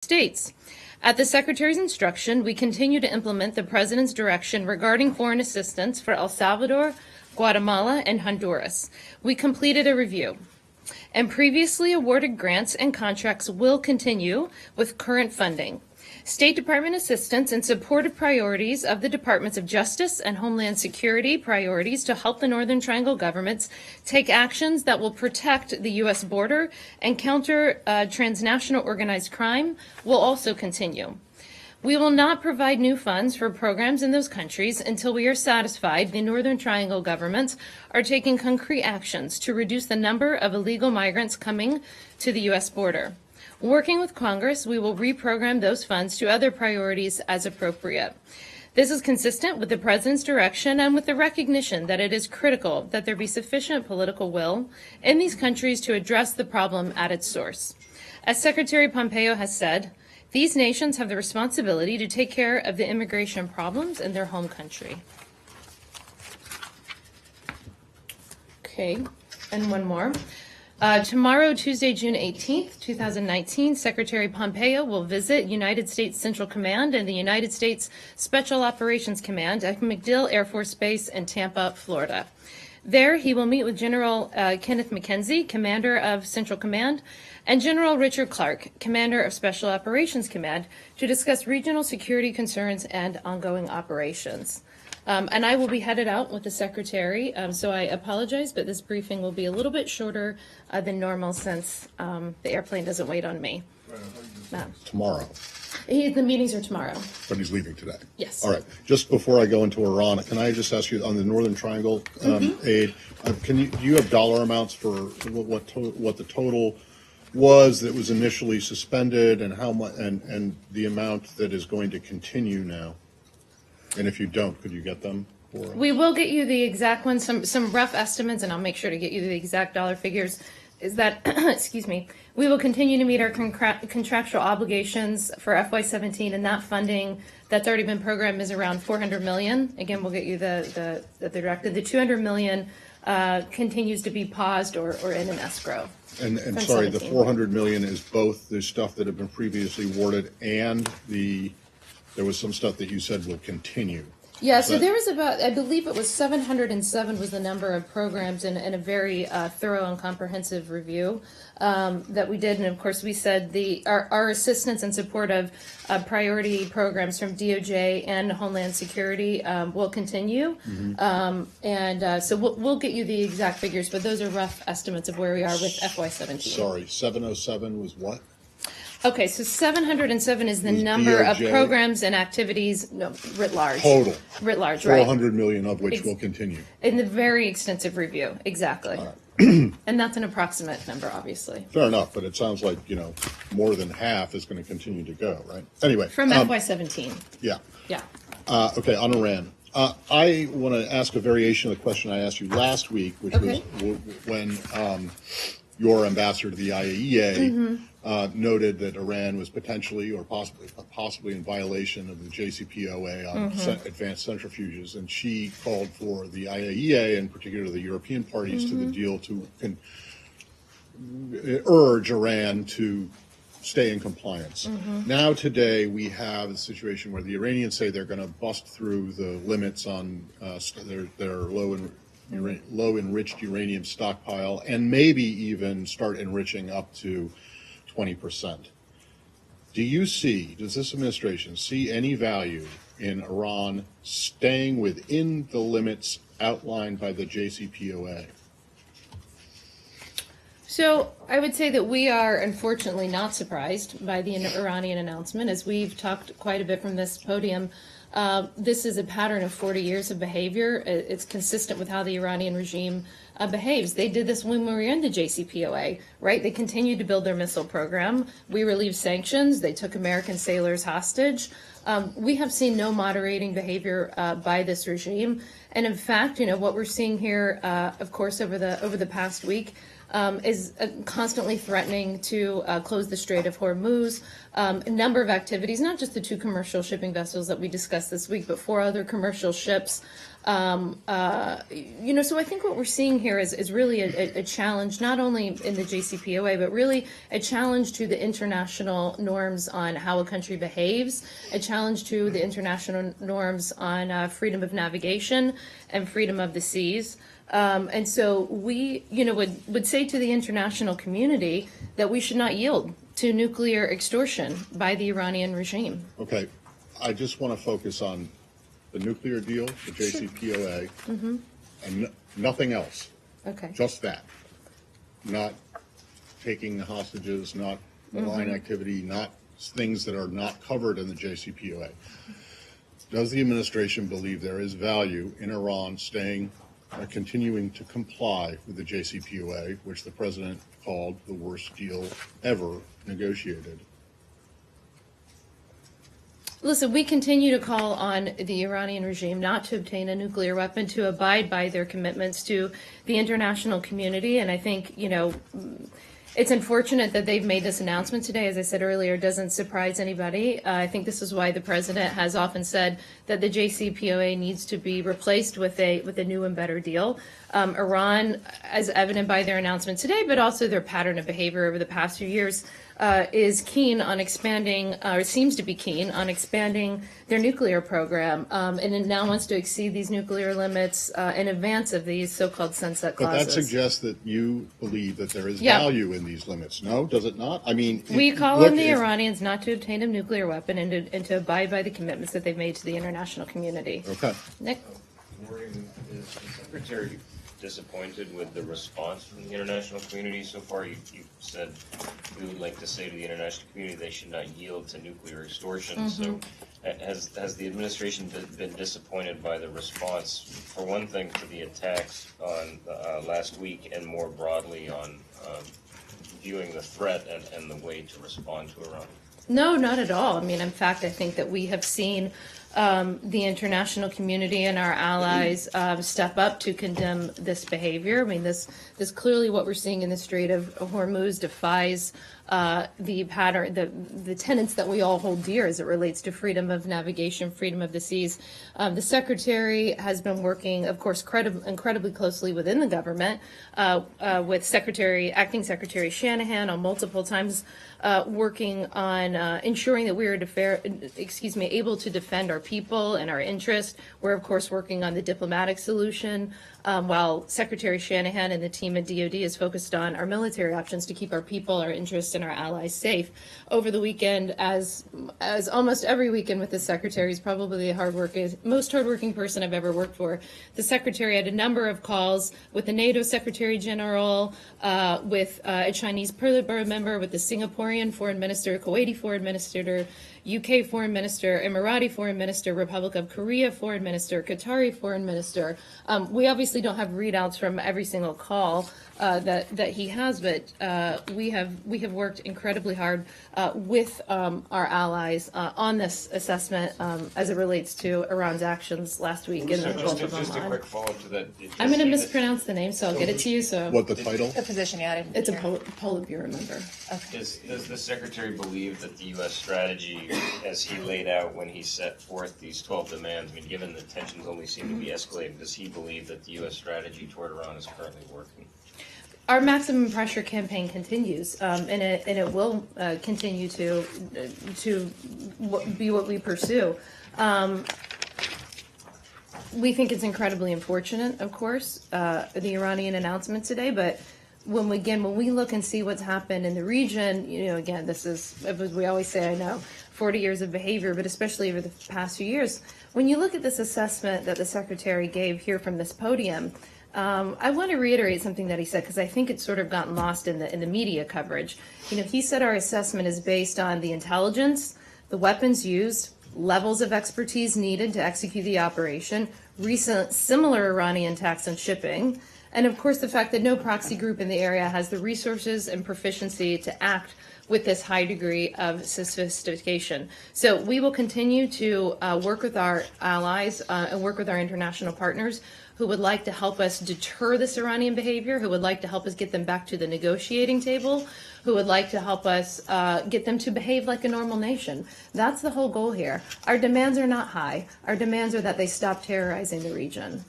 States. At the Secretary's instruction, we continue to implement the President's direction regarding foreign assistance for El Salvador, Guatemala, and Honduras. We completed a review, and previously awarded grants and contracts will continue with current funding. State Department assistance in support of priorities of the Departments of Justice and Homeland Security priorities to help the Northern Triangle governments take actions that will protect the U.S. border and counter transnational organized crime will also continue. We will not provide new funds for programs in those countries until we are satisfied the Northern Triangle governments are taking concrete actions to reduce the number of illegal migrants coming to the U.S. border. Working with Congress, we will reprogram those funds to other priorities as appropriate. This is consistent with the President's direction and with the recognition that it is critical that there be sufficient political will in these countries to address the problem at its source. As Secretary Pompeo has said, these nations have the responsibility to take care of the immigration problems in their home country. Okay, and one more. Tomorrow, Tuesday, June 18th, 2019, Secretary Pompeo will visit United States Central Command and the United States Special Operations Command at MacDill Air Force Base in Tampa, Florida. There, he will meet with General Kenneth McKenzie, Commander of Central Command, and General Richard Clark, Commander of Special Operations Command, to discuss regional security concerns and ongoing operations. And I will be headed out with the Secretary, so I apologize, but this briefing will be a little bit shorter than normal since the airplane doesn't wait on me. Tomorrow. The meetings are tomorrow. But he's leaving today. Yes. All right. Just before I go into Iran, can I just ask you on the Northern Triangle aid? Do you have dollar amounts for what the total was that was initially suspended, and how much, and the amount that is going to continue now? And if you don't, could you get them for us? We will get you the exact ones, some rough estimates, and I'll make sure to get you the exact dollar figures. Is that, excuse me, we will continue to meet our contractual obligations for FY17, and that funding that's already been programmed is around $400 million. Again, we'll get you the directive. The $200 million continues to be paused or in an escrow. And sorry, 17. The $400 million is both the stuff that had been previously awarded and there was some stuff that you said will continue. Yeah, so there was about, I believe it was 707 was the number of programs in a very thorough and comprehensive review that we did. And of course, we said our assistance and support of priority programs from DOJ and Homeland Security will continue. So we'll get you the exact figures, but those are rough estimates of where we are with FY17. Sorry, 707 was what? Okay, so 707 is the number DOJ. of programs and activities writ large. Total. Writ large, right. 400 million of which will continue. In the very extensive review, exactly. And that's an approximate number, obviously. Fair enough, but it sounds like, more than half is going to continue to go, right? Anyway. From FY17. Yeah. Yeah. Okay, on Iran. I want to ask a variation of the question I asked you last week, which was when your ambassador to the IAEA noted that Iran was potentially or possibly in violation of the JCPOA on advanced centrifuges, and she called for the IAEA, and particularly the European parties, to the deal to urge Iran to stay in compliance. Now today we have a situation where the Iranians say they're going to bust through the limits on their low enriched uranium stockpile, and maybe even start enriching up to 20%. Does this administration see any value in Iran staying within the limits outlined by the JCPOA? So I would say that we are unfortunately not surprised by the Iranian announcement. As we've talked quite a bit from this podium, this is a pattern of 40 years of behavior. It's consistent with how the Iranian regime behaves. They did this when we were in the JCPOA, right? They continued to build their missile program. We relieved sanctions. They took American sailors hostage. We have seen no moderating behavior by this regime. And in fact, what we're seeing here, of course, over the past week, is constantly threatening to close the Strait of Hormuz. A number of activities, not just the 2 commercial shipping vessels that we discussed this week, but 4 other commercial ships So I think what we're seeing here is really a challenge, not only in the JCPOA, but really a challenge to the international norms on how a country behaves, a challenge to the international norms on freedom of navigation and freedom of the seas. And so we, would say to the international community that we should not yield to nuclear extortion by the Iranian regime. Okay, I just want to focus on the nuclear deal, the JCPOA, and nothing else. Okay. Just that. Not taking the hostages, not malign activity, not things that are not covered in the JCPOA. Does the administration believe there is value in Iran continuing to comply with the JCPOA, which the president called the worst deal ever negotiated? Listen, we continue to call on the Iranian regime not to obtain a nuclear weapon, to abide by their commitments to the international community. And I think, it's unfortunate that they've made this announcement today. As I said earlier, it doesn't surprise anybody. I think this is why the president has often said that the JCPOA needs to be replaced with a new and better deal. Iran, as evident by their announcement today, but also their pattern of behavior over the past few years, is keen on expanding, or seems to be keen on expanding their nuclear program, and it now wants to exceed these nuclear limits in advance of these so-called sunset But clauses. that suggests that you believe that there is value in these limits. No, does it not? I mean, We call on the Iranians not to obtain a nuclear weapon and to abide by the commitments that they've made to the international community. Okay. Nick? Is the Secretary disappointed with the response from the international community so far? You said we would like to say to the international community they should not yield to nuclear extortion. So has the administration been disappointed by the response, for one thing, to the attacks on last week, and more broadly on viewing the threat and the way to respond to Iran? No, not at all. I mean, in fact, I think that we have seen the international community and our allies step up to condemn this behavior. I mean, this clearly what we're seeing in the Strait of Hormuz defies the pattern, the tenets that we all hold dear as it relates to freedom of navigation, freedom of the seas. The Secretary has been working, of course, incredibly closely within the government with Acting Secretary Shanahan on multiple times working on ensuring that we are able to defend our people and our interests. We're, of course, working on the diplomatic solution, while Secretary Shanahan and the team at DoD is focused on our military options to keep our people, our interests, and our allies safe. Over the weekend, as almost every weekend with the Secretary, is probably the most hardworking person I've ever worked for. The Secretary had a number of calls with the NATO Secretary General, with a Chinese Politburo member, with the Singaporean Foreign Minister, Kuwaiti Foreign Minister, UK Foreign Minister, Emirati Foreign Minister, Republic of Korea Foreign Minister, Qatari Foreign Minister. We obviously don't have readouts from every single call that he has, but we have worked incredibly hard with our allies on this assessment as it relates to Iran's actions last week in the Gulf of Just a Oman. quick follow-up to that. I'm going to mispronounce the name, so I'll get it to you. So What the title? The position, yeah. I didn't it's a hear. Politburo member. Does the Secretary believe that the U.S. strategy, as he laid out when he set forth these 12 demands, I mean, given the tensions only seem to be escalating, does he believe that the U.S. strategy toward Iran is currently working? Our maximum pressure campaign continues, and it will continue to be what we pursue. We think it's incredibly unfortunate, of course, the Iranian announcement today, but when we look and see what's happened in the region, again, this is, as we always say, I know, 40 years of behavior, but especially over the past few years, when you look at this assessment that the Secretary gave here from this podium, I want to reiterate something that he said, because I think it's sort of gotten lost in the media coverage. He said our assessment is based on the intelligence, the weapons used, levels of expertise needed to execute the operation, recent similar Iranian attacks on shipping, and of course the fact that no proxy group in the area has the resources and proficiency to act with this high degree of sophistication. So we will continue to work with our allies and work with our international partners who would like to help us deter this Iranian behavior, who would like to help us get them back to the negotiating table, who would like to help us get them to behave like a normal nation. That's the whole goal here. Our demands are not high. Our demands are that they stop terrorizing the region.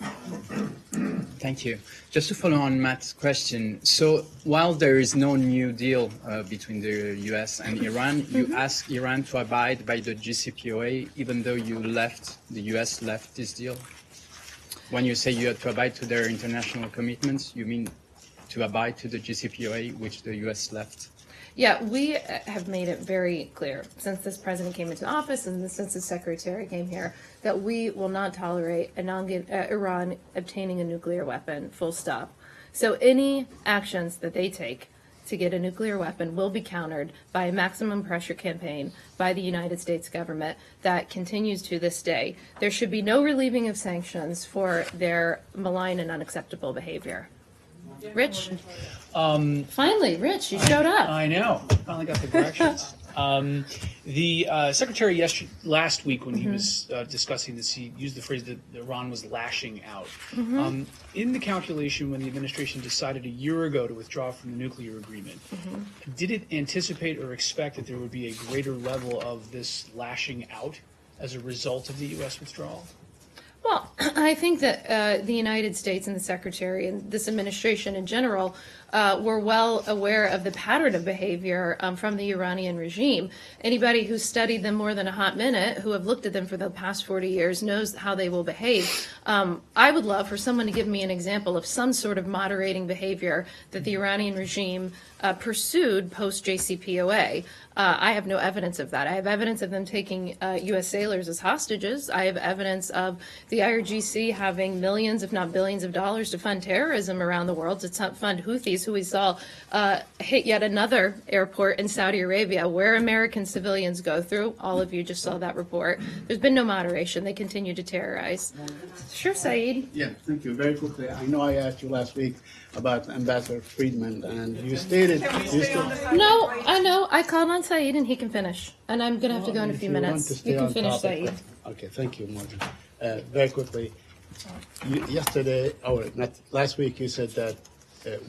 Thank you. Just to follow on Matt's question, so while there is no new deal between the U.S. and Iran, you ask Iran to abide by the JCPOA, even though the U.S. left this deal? When you say you had to abide to their international commitments, you mean to abide to the JCPOA, which the U.S. left? Yeah, we have made it very clear since this president came into office and since the secretary came here that we will not tolerate Iran obtaining a nuclear weapon, full stop. So any actions that they take to get a nuclear weapon will be countered by a maximum pressure campaign by the United States government that continues to this day. There should be no relieving of sanctions for their malign and unacceptable behavior. Rich? Finally, Rich, you showed up. I know. Finally got the directions. The secretary last week, when he was discussing this, he used the phrase that Iran was lashing out. In the calculation, when the administration decided a year ago to withdraw from the nuclear agreement, did it anticipate or expect that there would be a greater level of this lashing out as a result of the U.S. withdrawal? Well, I think that the United States and the Secretary and this administration in general were well aware of the pattern of behavior from the Iranian regime. Anybody who's studied them more than a hot minute, who have looked at them for the past 40 years, knows how they will behave. I would love for someone to give me an example of some sort of moderating behavior that the Iranian regime pursued post-JCPOA. I have no evidence of that. I have evidence of them taking U.S. sailors as hostages. I have evidence of the IRGC having millions, if not billions of dollars to fund terrorism around the world, to fund Houthis, who we saw hit yet another airport in Saudi Arabia where American civilians go through. All of you just saw that report. There's been no moderation. They continue to terrorize. Sure, Saeed. Yeah, thank you. Very quickly, I know I asked you last week about Ambassador Friedman, and you stated... No, I know. I called on Saeed, and he can finish. And I'm going to have to go in a few minutes. You can finish, Saeed. Okay, thank you, Morgan. Very quickly, yesterday, or not last week, you said that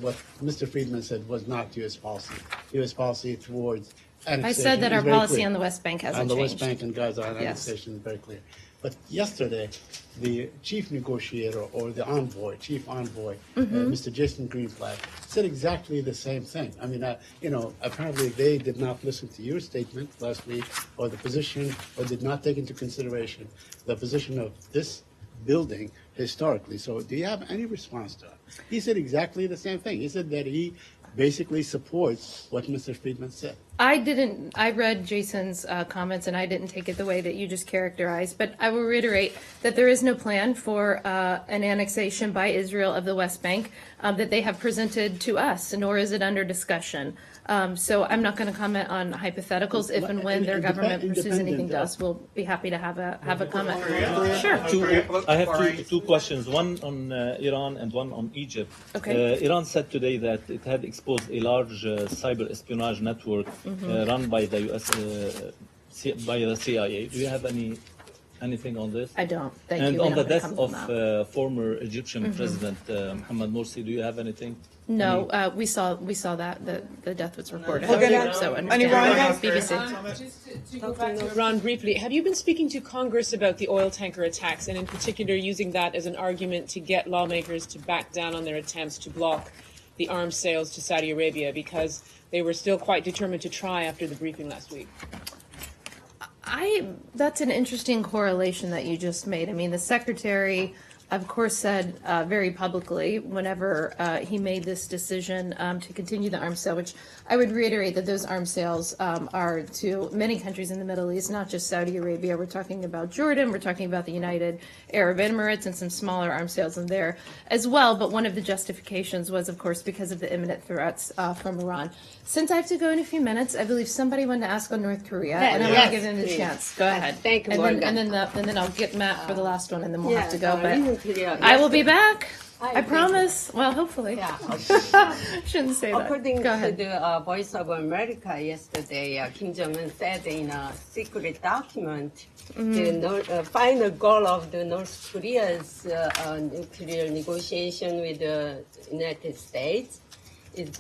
what Mr. Friedman said was not U.S. policy. U.S. policy towards annexation. I said that our is very policy clear. on the West Bank hasn't on the changed. West Bank and Gaza on Yes. annexation is very clear. But yesterday, the chief negotiator or the envoy, chief envoy, Mr. Jason Greenblatt, said exactly the same thing. I mean, apparently they did not listen to your statement last week or the position, or did not take into consideration the position of this building historically. So do you have any response to that? He said exactly the same thing. He said that he basically supports what Mr. Friedman said. I read Jason's comments, and I didn't take it the way that you just characterized, but I will reiterate that there is no plan for an annexation by Israel of the West Bank that they have presented to us, nor is it under discussion. So I'm not going to comment on hypotheticals. If and when their government pursues anything to us, we'll be happy to have a comment. Sure. I have two questions, one on Iran and one on Egypt. Okay. Iran said today that it had exposed a large cyber espionage network run by the US, by the CIA. Do you have anything on this? I don't. Thank and you. on the We're not death gonna comment on of former Egyptian President Mohammed Morsi, do you have anything? No, we saw that the death was reported. Okay. So On Iran, BBC. to go back to Iran briefly, have you been speaking to Congress about the oil tanker attacks, and in particular using that as an argument to get lawmakers to back down on their attempts to block the arms sales to Saudi Arabia, because they were still quite determined to try after the briefing last week? That's an interesting correlation that you just made. I mean, the secretary, of course, said very publicly whenever he made this decision to continue the arms sale, which I would reiterate that those arms sales are to many countries in the Middle East, not just Saudi Arabia. We're talking about Jordan, we're talking about the United Arab Emirates, and some smaller arms sales in there as well. But one of the justifications was, of course, because of the imminent threats from Iran. Since I have to go in a few minutes, I believe somebody wanted to ask on North Korea, and I want to give them the chance. Go ahead. Thank you, and Morgan. then I'll get Matt for the last one, and then we'll have to go. But I will be back. I promise. Well, hopefully. Yeah. Shouldn't say that. According Go to ahead. the Voice of America yesterday, Kim Jong-un said in a secret document the final goal of the North Korea's nuclear negotiation with the United States is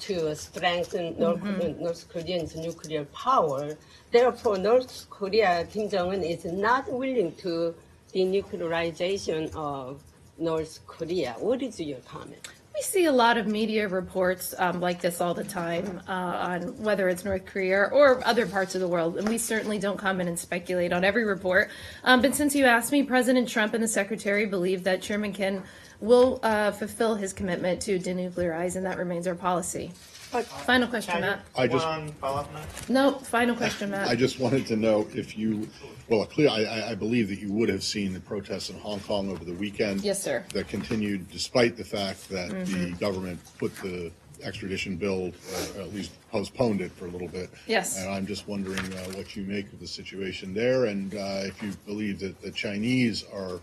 to strengthen North Korea's nuclear power. Therefore, North Korea, Kim Jong-un is not willing to denuclearization of North Korea. What is your comment? We see a lot of media reports like this all the time on whether it's North Korea or other parts of the world, and we certainly don't comment and speculate on every report. But since you asked me, President Trump and the Secretary believe that Chairman Kim will fulfill his commitment to denuclearize, and that remains our policy. Final question, Matt. I just, follow-up on that? No, final question, Matt. I just wanted to know if you, well, I believe that you would have seen the protests in Hong Kong over the weekend. Yes, sir. That continued despite the fact that the government put the extradition bill, or at least postponed it for a little bit. Yes. And I'm just wondering what you make of the situation there, and if you believe that the Chinese are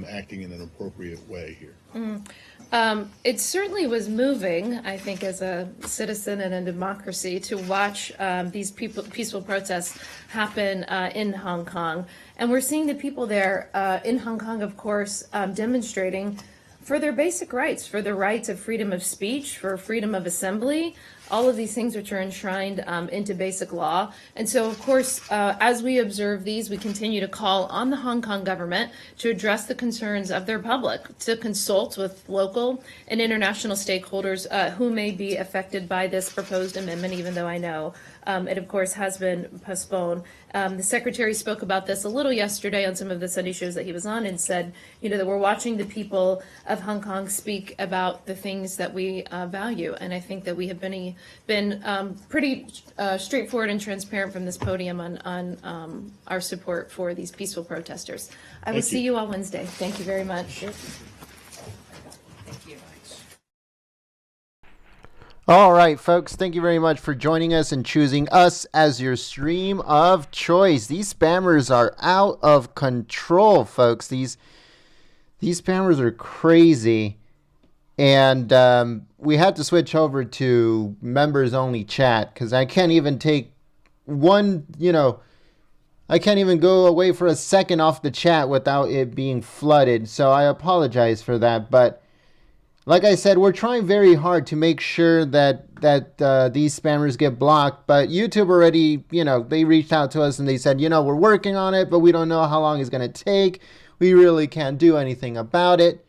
acting in an appropriate way here. It certainly was moving, I think, as a citizen and a democracy to watch these peaceful protests happen in Hong Kong. And we're seeing the people there in Hong Kong, of course, demonstrating for their basic rights, for the rights of freedom of speech, for freedom of assembly, all of these things which are enshrined into basic law. And so, of course, as we observe these, we continue to call on the Hong Kong government to address the concerns of their public, to consult with local and international stakeholders who may be affected by this proposed amendment, even though I know it, of course, has been postponed. The Secretary spoke about this a little yesterday on some of the Sunday shows that he was on and said, you know, that we're watching the people of Hong Kong speak about the things that we value. And I think that we have been pretty straightforward and transparent from this podium on our support for these peaceful protesters. I will see you all Wednesday. Thank you very much. All right, folks, thank you very much for joining us and choosing us as your stream of choice. These spammers are out of control, folks. These spammers are crazy. And we had to switch over to members only chat because I can't even take one, I can't even go away for a second off the chat without it being flooded. So I apologize for that. But like I said, we're trying very hard to make sure that these spammers get blocked. But YouTube already, they reached out to us and they said, we're working on it, but we don't know how long it's going to take. We really can't do anything about it.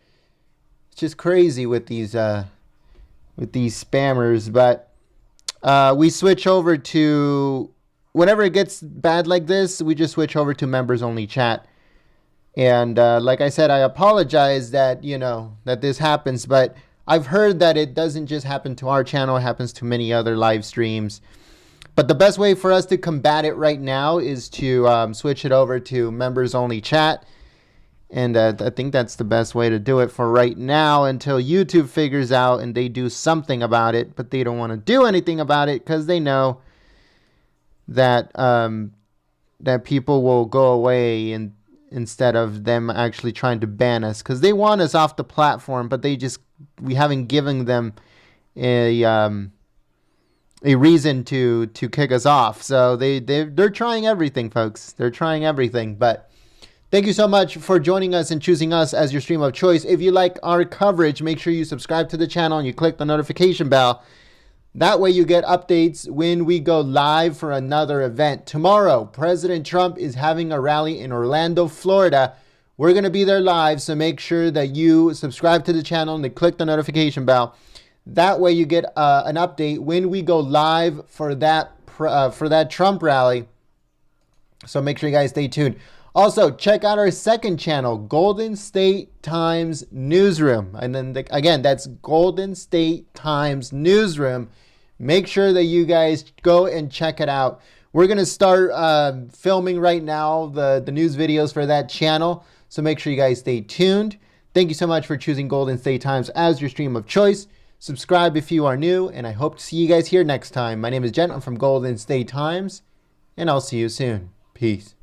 It's just crazy with these spammers. But we switch over to, whenever it gets bad like this, we just switch over to members only chat. And like I said, I apologize that, that this happens, but I've heard that it doesn't just happen to our channel, it happens to many other live streams. But the best way for us to combat it right now is to switch it over to members only chat. And I think that's the best way to do it for right now until YouTube figures out and they do something about it. But they don't want to do anything about it because they know that that people will go away and instead of them actually trying to ban us, because they want us off the platform, but we haven't given them a reason to kick us off. So they're trying everything, folks. They're trying everything. But thank you so much for joining us and choosing us as your stream of choice. If you like our coverage, make sure you subscribe to the channel and you click the notification bell. That way you get updates when we go live for another event. Tomorrow, President Trump is having a rally in Orlando, Florida. We're going to be there live, so make sure that you subscribe to the channel and click the notification bell. That way you get an update when we go live for that Trump rally. So make sure you guys stay tuned. Also, check out our second channel, Golden State Times Newsroom. And then, again, that's Golden State Times Newsroom. Make sure that you guys go and check it out. We're going to start filming right now the news videos for that channel. So make sure you guys stay tuned. Thank you so much for choosing Golden State Times as your stream of choice. Subscribe if you are new, and I hope to see you guys here next time. My name is Jen. I'm from Golden State Times, and I'll see you soon. Peace.